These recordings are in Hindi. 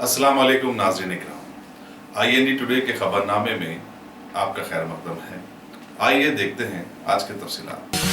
अस्सलाम वालेकुम नाज़रीन इकराम। IND टुडे के खबरनामे में आपका खैर मकदम है। आइए देखते हैं आज के तफसीलात।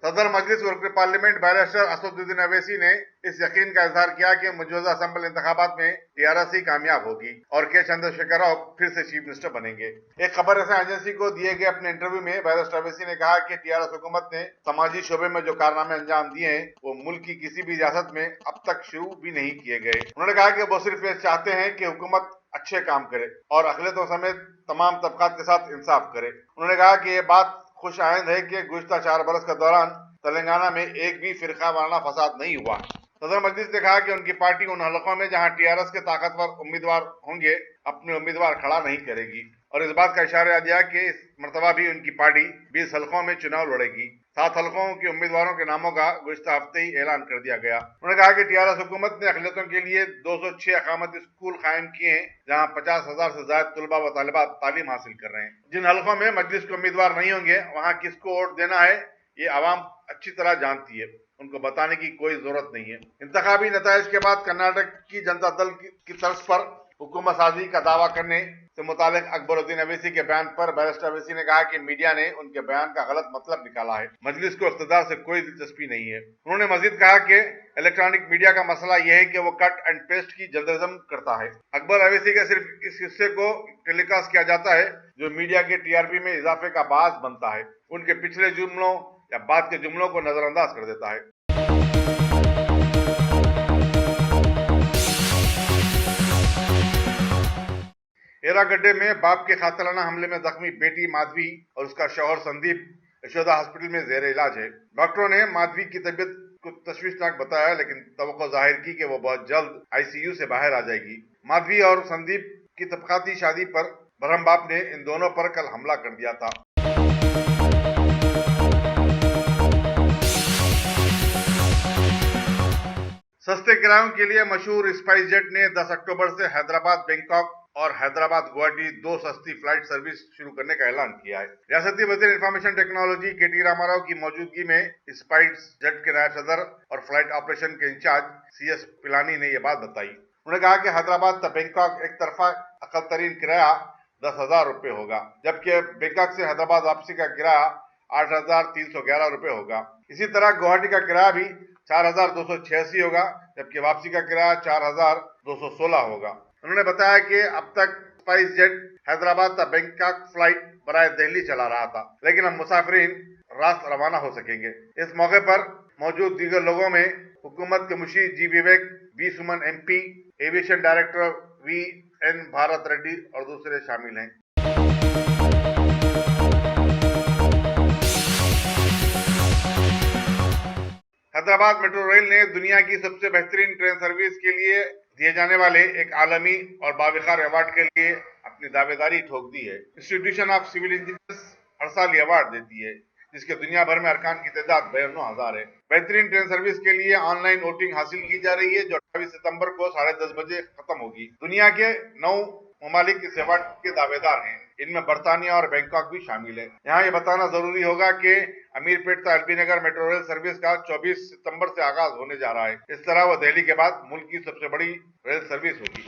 सदर Majlis worker parliament barrister Asaduddin Owaisi ने इस यकीन का इजहार किया कि मौजूदा असेंबली इंतखाबात में TRS ही कामयाब होगी और के चंद्रशेखर राव फिर से चीफ मिनिस्टर बनेंगे। एक खबर ऐसा एजेंसी को दिए गए अपने इंटरव्यू में बैरिस्टर अवैसी ने कहा कि TRS हुकूमत ने समाजी शोबे में जो कारनामे अंजाम दिए हैं वो मुल्क की किसी भी रियासत में अब तक शुरू भी नहीं किए गए। उन्होंने कहा कि वो सिर्फ ये चाहते हैं कि हुकूमत अच्छे काम करे और अकलियतों समेत तमाम तबकात के साथ इंसाफ करे। उन्होंने कहा कि ये बात खुश आइंद है कि गुज़श्ता 4 बरस के दौरान तेलंगाना में एक भी फिरका वाराना फसाद नहीं हुआ। सदर मजलिस ने कहा कि उनकी पार्टी उन हलकों में जहां TRS के ताकतवर उम्मीदवार होंगे अपने उम्मीदवार खड़ा नहीं करेगी और इस बात का इशारा दिया कि इस मर्तबा भी उनकी पार्टी 20 हलकों में चुनाव लड़ेगी। 7 हलकों के उम्मीदवारों के नामों का गुज़श्ता हफ्ते ही ऐलान कर दिया गया। उन्होंने कहा कि TRS हुकूमत ने अक़लियतों के लिए 206 अकामती स्कूल कायम किए हैं जहां 50,000 से ज्यादा तलबा व तालिबात तालीम हासिल कर रहे हैं। जिन हलकों में मजलिस के उम्मीदवार नहीं होंगे वहां किसको वोट देना है ये आवाम अच्छी तरह जानती है, उनको बताने की कोई जरूरत नहीं है। इंतखाबी नताइज के बाद कर्नाटक की जनता दल की तर्ज पर हुकूमत साजी का दावा करने से मुतालिक अकबरुद्दीन अवैसी के बयान पर बैरिस्टर अवैसी ने कहा कि मीडिया ने उनके बयान का गलत मतलब निकाला है। मजलिस को इख्तियार से कोई दिलचस्पी नहीं है। उन्होंने मजीद कहा कि इलेक्ट्रॉनिक मीडिया का मसला यह है कि वो कट एंड पेस्ट की जर्नलिज्म करता है। अकबर अवैसी के सिर्फ इस हिस्से को टेलीकास्ट किया जाता है जो मीडिया के TRP में इजाफे का बास बनता है। उनके पिछले जुमलों या बाद के जुमलों को नजरअंदाज कर देता है। एरागड्डे में बाप के कातिलाना हमले में जख्मी बेटी माधवी और उसका शौहर संदीप यशोदा हॉस्पिटल में जेर इलाज है। डॉक्टरों ने माधवी की तबीयत को तशवीशनाक बताया लेकिन तवक्को जाहिर की कि वो बहुत जल्द ICU से बाहर आ जाएगी। माधवी और संदीप की तबकाती शादी पर बरहम बाप ने इन दोनों पर कल हमला कर दिया था। सस्ते किरायों के लिए मशहूर स्पाइस जेट ने 10 अक्टूबर से हैदराबाद बैंकॉक और हैदराबाद गुवाहाटी 2 सस्ती फ्लाइट सर्विस शुरू करने का ऐलान किया है। रियासती वजीर इंफॉर्मेशन टेक्नोलॉजी KT रामाराव की मौजूदगी में स्पाइस जेट के नायब सदर और फ्लाइट ऑपरेशन के इंचार्ज CS पिलानी ने यह बात बताई। उन्होंने कहा कि हैदराबाद तक बैंकॉक एक तरफा अकल तरीन किराया 10,000 रुपए होगा, जबकि बैंकॉक से हैदराबाद वापसी का किराया 8,311 रुपए होगा। इसी तरह गुवाहाटी का किराया भी 4,286 होगा, जबकि वापसी का किराया 4,216 होगा। उन्होंने बताया कि अब तक स्पाइस जेट हैदराबाद तक बैंकॉक फ्लाइट बराए दिल्ली चला रहा था, लेकिन अब मुसाफिरीन रात रवाना हो सकेंगे। इस मौके पर मौजूद दीगर लोगों में हुकूमत के मुशीर G विवेक, V सुमन MP, aviation director VN Bharat Reddy और दूसरे शामिल हैं। हैदराबाद मेट्रो रेल ने दुनिया की सबसे बेहतरीन ट्रेन सर्विस के लिए दिए जाने वाले एक आलमी और बावकार अवार्ड के लिए अपनी दावेदारी ठोक दी है। इंस्टीट्यूशन ऑफ सिविल इंजीनियर्स हर साल ये अवार्ड देती है, जिसके दुनिया भर में अरकान की तादाद 52,000 है। बेहतरीन ट्रेन सर्विस के लिए ऑनलाइन वोटिंग हासिल की जा रही है जो 28 सितंबर को 10:30 बजे खत्म होगी। दुनिया के 9 ममालिक इस अवार्ड के दावेदार हैं, इनमें बर्तानिया और बैंकॉक भी शामिल है। यहाँ ये बताना जरूरी होगा कि अमीरपेट से एलबी नगर मेट्रो रेल सर्विस का 24 सितंबर से आगाज होने जा रहा है। इस तरह वह दिल्ली के बाद मुल्क की सबसे बड़ी रेल सर्विस होगी।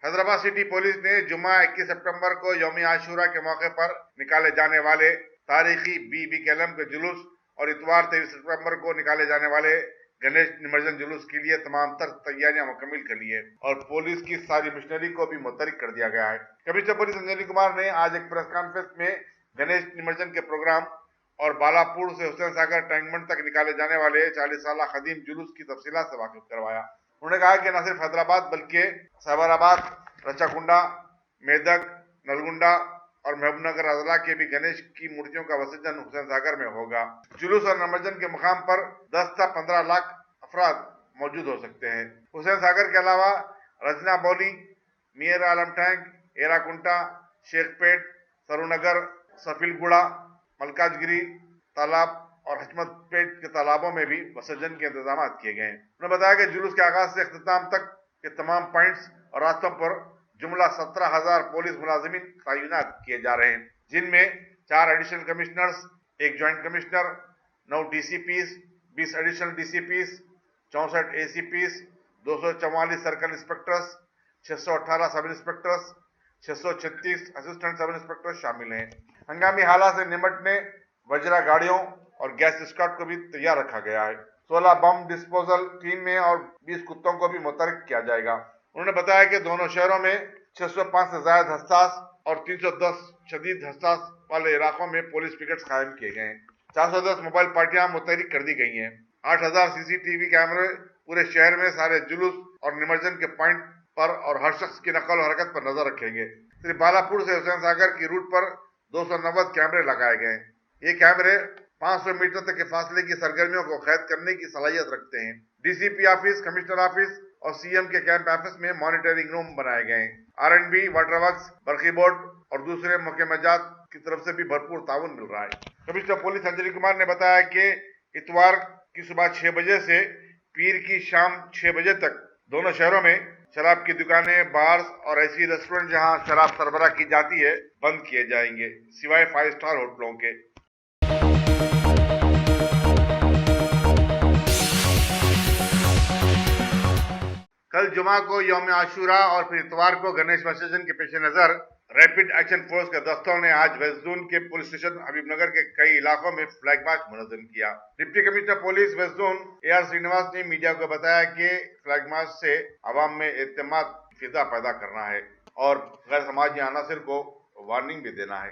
हैदराबाद सिटी पुलिस ने जुम्मा 21 सितंबर को यौम आशूरा के मौके पर निकाले जाने वाले तारीखी BB के जुलूस और इतवार 23 सितंबर को निकाले जाने वाले गणेश निमज्जन जुलूस के लिए तमाम तर तैयारियां मुकम्मिल कर ली है और पुलिस की सारी मशीनरी को भी मुतहरिक कर दिया गया है। कमिश्नर पुलिस अंजलि कुमार ने आज एक प्रेस कॉन्फ्रेंस में गणेश निमज्जन के प्रोग्राम और बालापुर से हुसैन सागर टैंकबंड तक निकाले जाने वाले 40 साल कदीम जुलूस की तफसीलात से वाकिफ करवाया। उन्होंने कहा कि न सिर्फ हैदराबाद बल्कि साबराबाद, रचाकुंडा, मेदक, नलगुंडा और महबूबनगर अजला के भी गणेश की मूर्तियों का विसर्जन हुसैन सागर में होगा। जुलूस और निमज्जन के मुकाम पर 10 से 15 लाख अफराद मौजूद हो सकते हैं। हुसैन सागर के अलावा रजना बौली, मियर आलम टैंक, एराकुंटा, शेखपेट, सरूनगर, सफिलगुड़ा, मलकाजगिरी तालाब और हजमतपेट के तालाबों में भी विसर्जन के इंतजाम किए गए हैं। उन्होंने बताया कि जुलूस के आगाज से इख्तिताम तक के तमाम पॉइंट्स और रास्तों पर जुमला 17,000 पुलिस मुलाजिमीन तैनात किए जा रहे हैं, जिनमें 4 additional commissioners, 1 joint commissioner, 9 डीसीपीस, 20 additional डीसीपीस, 64 एसीपीस, 244 circle inspectors, 618 सब इंस्पेक्टर्स, 636 असिस्टेंट सब इंस्पेक्टर शामिल हैं। हंगामी हालात से निपटने वज्रा गाड़ियों और गैस स्क्वाड को भी तैयार रखा गया है। 16 बम डिस्पोजल टीम में और 20 कुत्तों को भी मुतहरिक किया जाएगा। उन्होंने बताया कि दोनों शहरों में 605 से ज्यादा हसास और 310 शदीद हसास वाले इलाकों में पुलिस पिकेट्स कायम किए गए हैं। 410 मोबाइल पार्टियां मुतहरिक कर दी गई हैं। 8000 सीसीटीवी कैमरे पूरे शहर में सारे जुलूस और निमज्जन के पॉइंट पर और हर शख्स की नकल और हरकत पर नजर रखेंगे। श्री बालापुर से हुसैन सागर की रूट पर 290 कैमरे लगाए गए। ये कैमरे 500 मीटर तक के फासले की सरगर्मियों को कैद करने की सलाहियत रखते हैं। डीसीपी ऑफिस, कमिश्नर ऑफिस और सीएम के कैंप ऑफिस में मॉनिटरिंग रूम बनाए गए हैं। आरएनबी, वाटर वर्क्स, बरकी बोर्ड और दूसरे मुकम्मजात की तरफ से भी भरपूर ताउन मिल रहा है। कमिश्नर पुलिस अंजलि कुमार ने बताया कि इतवार की सुबह 6 बजे से पीर की शाम 6 बजे तक दोनों शहरों में शराब की दुकानें, बार्स और ऐसी रेस्टोरेंट जहां शराब सरबराह की जाती है बंद किए जाएंगे, सिवाय 5 स्टार होटलों के। कल जुमा को यौम आशूरा और फिर इतवार को गणेश विसर्जन के पेश नजर रैपिड एक्शन फोर्स के दस्तों ने आज वेस्ट जोन के पुलिस स्टेशन हबीबनगर के कई इलाकों में फ्लैग मार्च मुनज़्ज़म किया। Deputy commissioner police west zone AR Srinivas ने मीडिया को बताया कि फ्लैग मार्च से आवाम में एतमाद फिजा पैदा करना है और गैर समाजी अनासर को वार्निंग भी देना है।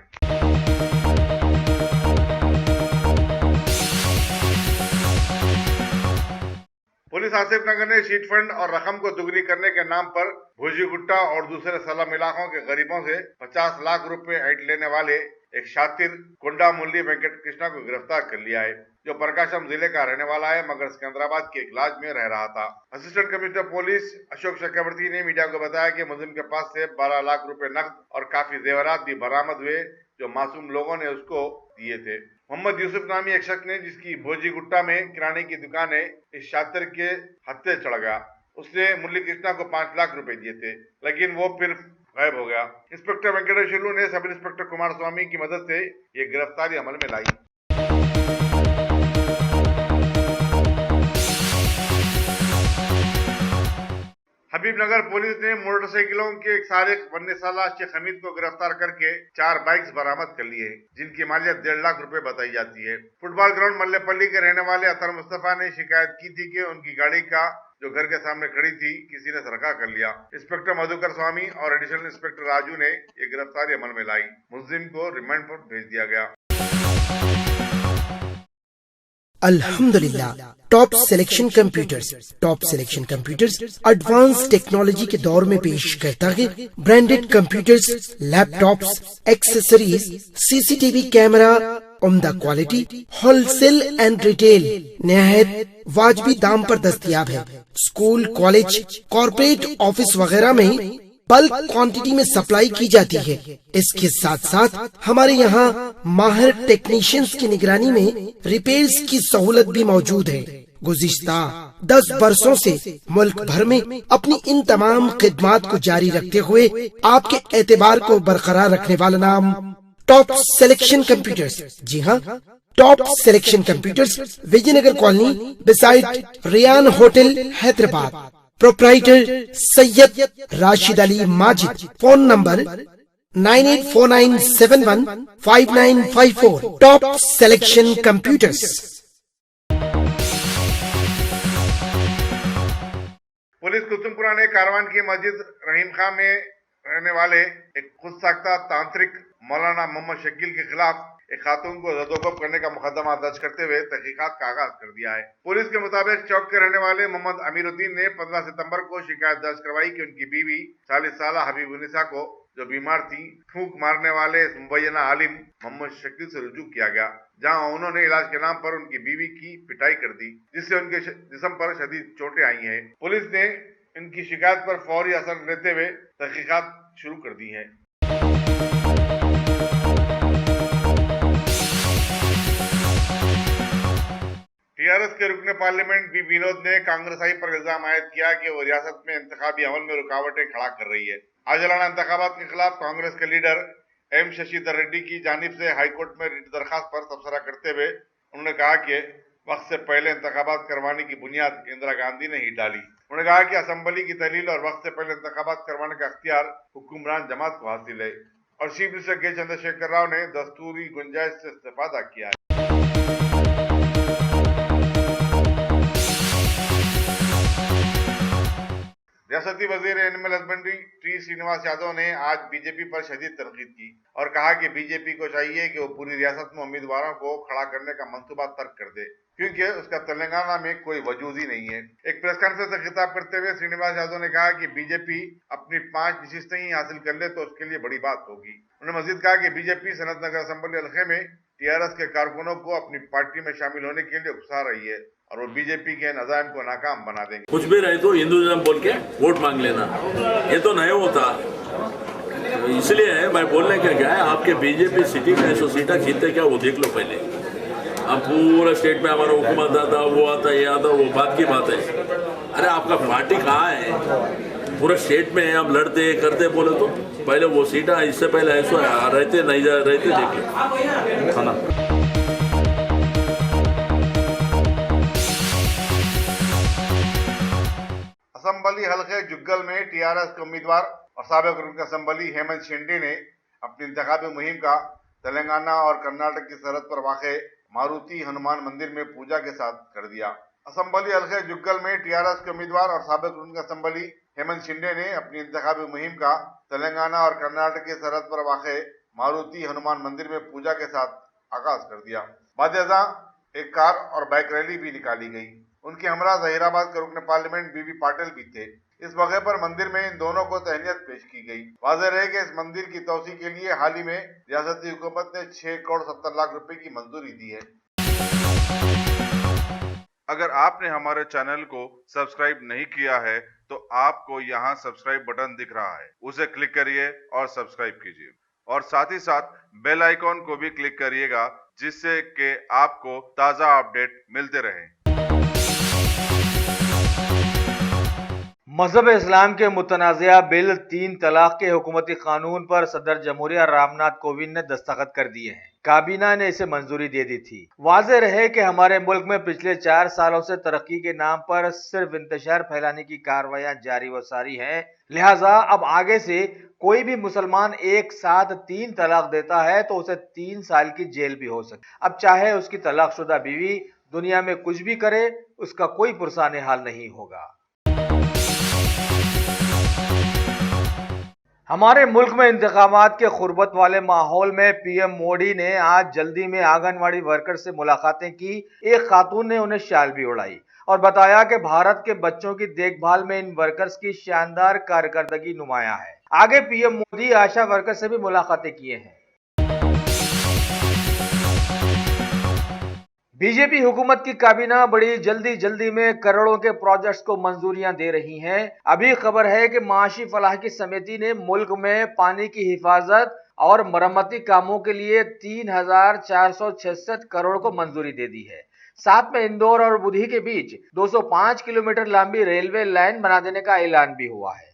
पुलिस आसिफ नगर ने शीट फंड और रकम को दुगनी करने के नाम पर भूजी गुट्टा और दूसरे सलाम इलाकों के गरीबों से 50 लाख रुपए ऐंठ लेने वाले एक शातिर कुंडा मुल्ली वेंकट कृष्णा को गिरफ्तार कर लिया है, जो प्रकाशम जिले का रहने वाला है मगर सिकंदराबाद के एक लॉज में रह रहा था। असिस्टेंट कमिश्नर पुलिस अशोक चक्रवर्ती ने मीडिया को बताया कि मुलजिम के पास से 12 लाख रुपए नकद और काफी जेवरात भी बरामद हुए, जो मासूम लोगों ने उसको दिए थे। मोहम्मद यूसुफ नामी एक शख्स ने, जिसकी भोजी गुट्टा में किराने की दुकान है, इस शातिर के हत्थे चढ़ गया। उसने मुरली कृष्णा को 5 लाख रुपए दिए थे, लेकिन वो फिर गायब हो गया। इंस्पेक्टर वेंकटेश्वरलू ने सब इंस्पेक्टर कुमार स्वामी की मदद से ये गिरफ्तारी अमल में लाई। हबीबनगर पुलिस ने मोटरसाइकिलों के एक सारिक वन्य साला शेख हमीद को गिरफ्तार करके 4 बाइक्स बरामद कर लिए, जिनकी मालियत 1.5 लाख रुपए बताई जाती है। फुटबॉल ग्राउंड मल्लेपल्ली के रहने वाले अतर मुस्तफा ने शिकायत की थी कि उनकी गाड़ी का जो घर के सामने खड़ी थी किसी ने सरका कर लिया। इंस्पेक्टर मधुकर स्वामी और एडिशनल इंस्पेक्टर राजू ने ये गिरफ्तारी अमल में लाई। मुलजिम को रिमांड पर भेज दिया गया। अल्हम्दुलिल्लाह, top selection computers advance technology के दौर में पेश करता है branded computers, laptops, accessories, CCTV camera, उम्दा क्वालिटी, होलसेल एंड रिटेल निहायत वाजबी दाम पर दस्तयाब है। स्कूल, कॉलेज, कॉर्पोरेट ऑफिस वगैरह में बल्क क्वांटिटी में सप्लाई की जाती है। इसके साथ साथ हमारे यहाँ माहिर टेक्नीशियंस की निगरानी में रिपेयर्स की सहूलत भी मौजूद है। गुज़िश्ता 10 बरसों से मुल्क भर में अपनी इन तमाम खिदमात को जारी रखते हुए आपके एतबार को बरकरार रखने वाला नाम टॉप सिलेक्शन कंप्यूटर्स। जी हाँ, top selection computers, Vijayanagar colony beside Riyan hotel, Hyderabad. Proprietor Syed Rashid Ali Majid. Phone number 9849715954। Top selection computers. Police Kutubpura ने कारवान की मस्जिद रहीम खां में रहने वाले एक खुद साख्ता तांत्रिक मौलाना मोहम्मद शकील के खिलाफ एक खातून को जदोजहद करने का मुकदमा दर्ज करते हुए तहकीकात का आगाज कर दिया है। पुलिस के मुताबिक चौक के रहने वाले मोहम्मद अमीरुद्दीन ने 15 सितंबर को शिकायत दर्ज करवाई कि उनकी बीवी 40 साल हबीबुन्निसा को, जो बीमार थी, फूंक मारने वाले मुबैना आलिम मोहम्मद शकील से रुजू किया गया, जहां उन्होंने इलाज के नाम पर उनकी बीवी की पिटाई कर दी, जिससे उनके जिस्म पर शदीद चोटें आई हैं। पुलिस ने इनकी शिकायत पर फौरी असर लेते हुए तहकीकात शुरू कर दी है। टीआरएस के रुकने पार्लियामेंट बी विनोद ने कांग्रेसाई पर इल्जाम आयद किया कि वो रियासत में इंतखाबी अमल में रुकावटें खड़ा कर रही है। आजलाना इंतखाबात के खिलाफ कांग्रेस के लीडर एम शशिधर रेड्डी की जानिब से हाईकोर्ट में रिट दरखास्त पर तबसरा करते हुए उन्होंने कहा कि वक्त से पहले इंतखाबात करवाने की बुनियाद इंदिरा गांधी ने ही डाली। उन्होंने कहा कि असेंबली की तहलील और वक्त से पहले इंतखाबात करवाने का अख्तियार हुक्मरान जमात को हासिल है और चीफ मिनिस्टर के चंद्रशेखर राव ने दस्तूरी गुंजाइश से इस्तेफादा किया है। रियासती वजीर animal husbandry T Srinivas Yadav ने आज बीजेपी पर शदीद तनकीद की और कहा कि बीजेपी को चाहिए कि वो पूरी रियासत में उम्मीदवारों को खड़ा करने का मंसूबा तर्क कर दे, क्योंकि उसका तेलंगाना में कोई वजूद ही नहीं है। एक प्रेस कॉन्फ्रेंस से खिताब करते हुए श्रीनिवास यादव ने कहा कि बीजेपी अपनी 5 नशिस्तें ही हासिल कर ले तो उसके लिए बड़ी बात होगी। उन्होंने मजीद कहा कि बीजेपी सनत नगर असेंबली हल्के में टीआरएस के कारकुनों को अपनी पार्टी में शामिल होने के लिए उकसा रही है और वो बीजेपी के नज़ायम को नाकाम बना देंगे। कुछ भी रहे तो हिंदुइज्म बोल के वोट मांग लेना, ये तो नहीं होता। इसलिए मैं बोलने के क्या है, आपके बीजेपी सिटी में 100 सीटा जीतते क्या वो देख लो पहले। अब पूरा स्टेट में हमारा हुकूमत आता, वो आता, ये आता, वो बात की बात है। अरे आपका पार्टी कहाँ है? पूरा स्टेट में हम लड़ते करते बोले तो पहले वो सीटा, इससे पहले ऐसा रहते नहीं रहते देखिए खाना। असेंबली हल्के जुग्गल में टीआरएस के उम्मीदवार और साबिक रुकन असेंबली हेमंत शिंदे ने अपनी इंतखाबी मुहिम का तेलंगाना और कर्नाटक की सरहद पर वाक़े मारुति हनुमान मंदिर में पूजा के साथ कर दिया। असेंबली हल्के जुग्गल में टीआरएस के उम्मीदवार और साबिक रुकन असेंबली हेमंत शिंदे ने अपनी इंतखाबी मुहिम का तेलंगाना और कर्नाटक की सरहद पर वाक़े मारुति हनुमान मंदिर में पूजा के साथ आगाज कर दिया। बाद एक कार और बाइक रैली भी निकाली गई। उनके हमरा जहीराबाद के रुकन पार्लियामेंट बीबी पाटिल भी थे। इस मौके पर मंदिर में इन दोनों को तहनीत पेश की गई। वाज़ेह रहे कि इस मंदिर की तोसी के लिए हाल ही में रियासती हुकूमत ने 6 करोड़ 70 लाख रुपए की मंजूरी दी है। अगर आपने हमारे चैनल को सब्सक्राइब नहीं किया है तो आपको यहाँ सब्सक्राइब बटन दिख रहा है, उसे क्लिक करिए और सब्सक्राइब कीजिए और साथ ही साथ बेल आइकॉन को भी क्लिक करिएगा, जिससे कि आपको ताज़ा अपडेट मिलते रहे। मजहब इस्लाम के मुतनाज़िया बिल 3 तलाक के हुकूमती कानून पर सदर जमहूरिया रामनाथ कोविंद ने दस्तखत कर दिए हैं। काबीना ने इसे मंजूरी दे दी थी। वाज़ेह रहे कि हमारे मुल्क में पिछले 4 सालों से तरक्की के नाम पर सिर्फ इंतशार फैलाने की कार्रवाइयां जारी व सारी हैं। लिहाजा अब आगे से कोई भी मुसलमान एक साथ 3 तलाक देता है तो उसे 3 साल की जेल भी हो सकती। अब चाहे उसकी तलाकशुदा बीवी दुनिया में कुछ भी करे, उसका कोई पुरसान हाल नहीं होगा। हमारे मुल्क में इंतखाबात के खुरबत वाले माहौल में पीएम मोदी ने आज जल्दी में आंगनवाड़ी वर्कर से मुलाकातें की। एक खातून ने उन्हें शाल भी उड़ाई और बताया कि भारत के बच्चों की देखभाल में इन वर्कर्स की शानदार कारकर्दगी नुमाया है। आगे पीएम मोदी आशा वर्कर से भी मुलाकातें किए हैं। बीजेपी हुकूमत की काबीना बड़ी जल्दी में करोड़ों के प्रोजेक्ट्स को मंजूरियां दे रही हैं। अभी खबर है कि माशी फलाह की समिति ने मुल्क में पानी की हिफाजत और मरम्मती कामों के लिए 3,466 करोड़ को मंजूरी दे दी है। साथ में इंदौर और बुधी के बीच 205 किलोमीटर लंबी रेलवे लाइन बना देने का ऐलान भी हुआ है।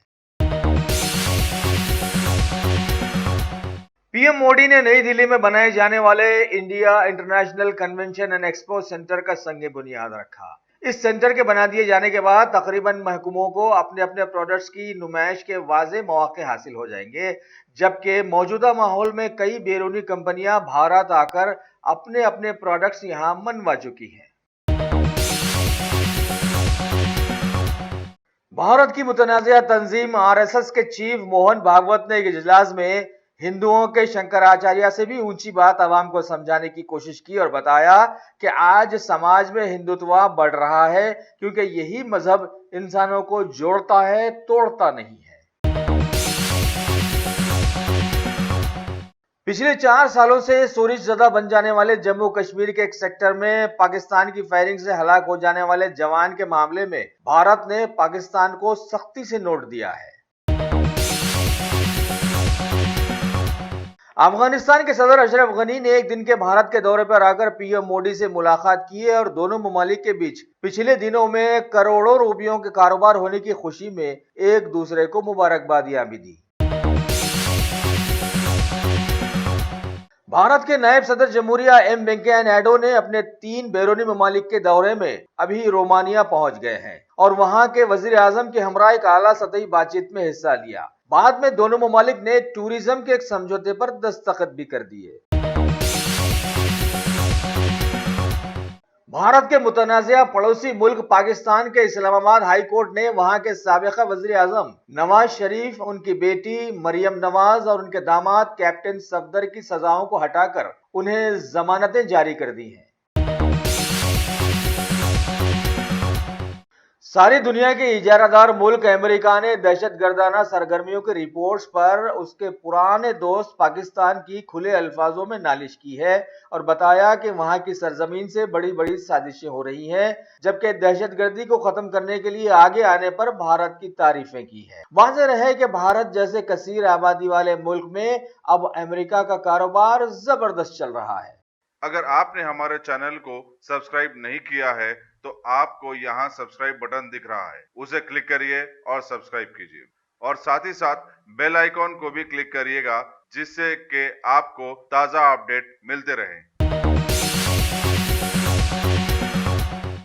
पीएम मोदी ने नई दिल्ली में बनाए जाने वाले India international convention and expo centre का संग बुनियाद रखा। इस सेंटर के बना दिए जाने के बाद तकरीबन महकमों को अपने अपने प्रोडक्ट्स की नुमाइश के वाज़े मौके हासिल हो जाएंगे, जबकि मौजूदा माहौल में कई बैरूनी कंपनियां भारत आकर अपने अपने प्रोडक्ट्स यहां मनवा चुकी हैं। भारत की मुतनाज़िया तंजीम आरएसएस के चीफ मोहन भागवत ने एक इजलास में हिंदुओं के शंकराचार्य से भी ऊंची बात आवाम को समझाने की कोशिश की और बताया कि आज समाज में हिंदुत्व बढ़ रहा है, क्योंकि यही मजहब इंसानों को जोड़ता है, तोड़ता नहीं है। पिछले 4 सालों से सोरिश ज़दा बन जाने वाले जम्मू कश्मीर के एक सेक्टर में पाकिस्तान की फायरिंग से हलाक हो जाने वाले जवान के मामले में भारत ने पाकिस्तान को सख्ती से नोट दिया है। अफगानिस्तान के सदर अशरफ गनी ने एक दिन के भारत के दौरे पर आकर पीएम मोदी से मुलाकात की है और दोनों ममालिक के बीच पिछले दिनों में करोड़ों रुपयों के कारोबार होने की खुशी में एक दूसरे को मुबारकबादियां भी दी। भारत के नायब सदर जमहूरिया एम वेंकैया नायडू ने अपने 3 बैरूनी ममालिक के दौरे में अभी रोमानिया पहुंच गए हैं और वहां के वजीर आजम के हमरा एक आला सतही बातचीत में हिस्सा लिया। बाद में दोनों ममालिक ने टूरिज्म के एक समझौते पर दस्तखत भी कर दिए। भारत के मुतनाज़िया पड़ोसी मुल्क पाकिस्तान के इस्लामाबाद हाई कोर्ट ने वहां के साबिका वज़ीर आज़म नवाज शरीफ, उनकी बेटी मरियम नवाज और उनके दामाद कैप्टन सफदर की सजाओं को हटाकर उन्हें जमानतें जारी कर दी हैं। सारी दुनिया के इजारादार मुल्क अमेरिका ने दहशतगर्दाना सरगर्मियों की रिपोर्ट्स पर उसके पुराने दोस्त पाकिस्तान की खुले अल्फाजों में नालिश की है और बताया कि वहां की सरजमीन से बड़ी बड़ी साजिशें हो रही हैं, जबकि दहशतगर्दी को खत्म करने के लिए आगे आने पर भारत की तारीफें की है। वाज़ेह है कि भारत जैसे कसीर आबादी वाले मुल्क में अब अमेरिका का कारोबार जबरदस्त चल रहा है। अगर आपने हमारे चैनल को सब्सक्राइब नहीं किया है तो आपको यहाँ सब्सक्राइब बटन दिख रहा है, उसे क्लिक करिए और सब्सक्राइब कीजिए और साथ ही साथ बेल आइकॉन को भी क्लिक करिएगा जिससे कि आपको ताज़ा अपडेट मिलते रहें।